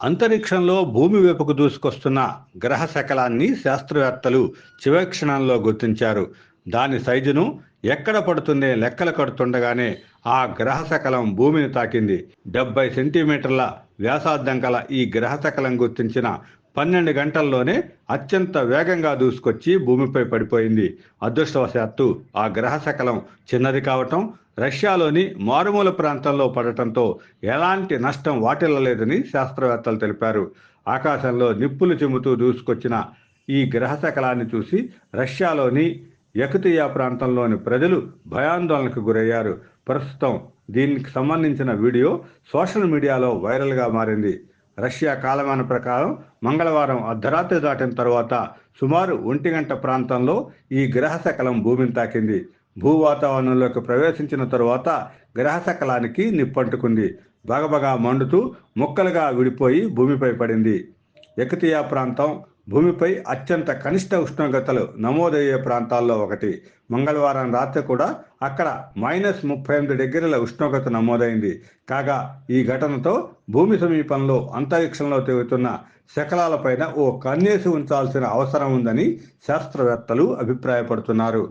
అంతరిక్షంలో భూమి వైపుకు దూసుకొస్తున్న గ్రహ శకలాన్ని శాస్త్రవేత్తలు చివరి క్షణంలో గుర్తించారు. దాని సైజును ఎక్కడ పడుతుందే లెక్కలు కడుతుండగానే ఆ గ్రహ శకలం భూమిని తాకింది. 70 సెంటీమీటర్ల వ్యాసార్థం గల ఈ గ్రహ శకలం గుర్తించిన 12 గంటల్లోనే అత్యంత వేగంగా దూసుకొచ్చి భూమిపై పడిపోయింది. అదృష్టవశాత్తు ఆ గ్రహ శకలం చిన్నది కావటం, రష్యాలోని మారుమూల ప్రాంతంలో పడటంతో ఎలాంటి నష్టం వాటిల్లలేదని శాస్త్రవేత్తలు తెలిపారు. ఆకాశంలో నిప్పులు చిమ్ముతూ దూసుకొచ్చిన ఈ గ్రహ శకలాన్ని చూసి రష్యాలోని యకుతియా ప్రాంతంలోని ప్రజలు భయాందోళనకు గురయ్యారు. ప్రస్తుతం దీనికి సంబంధించిన వీడియో సోషల్ మీడియాలో వైరల్గా మారింది. రష్యా కాలమాన ప్రకారం మంగళవారం అర్ధరాత్రి దాటిన తర్వాత సుమారు 1 గంట ప్రాంతంలో ఈ గ్రహ శకలం భూమిని తాకింది. భూ వాతావరణంలోకి ప్రవేశించిన తరువాత గ్రహ శకలానికి నిప్పంటుకుంది. బగబగా మండుతూ ముక్కలుగా విడిపోయి భూమిపై పడింది. యకుతియా ప్రాంతం భూమిపై అత్యంత కనిష్ట ఉష్ణోగ్రతలు నమోదయ్యే ప్రాంతాల్లో ఒకటి. మంగళవారం రాత్రి కూడా అక్కడ -38 డిగ్రీల ఉష్ణోగ్రత నమోదైంది. కాగా ఈ ఘటనతో భూమి సమీపంలో అంతరిక్షంలో తిరుగుతున్న శకలాలపైన ఓ కన్నేసి ఉంచాల్సిన అవసరం ఉందని శాస్త్రవేత్తలు అభిప్రాయపడుతున్నారు.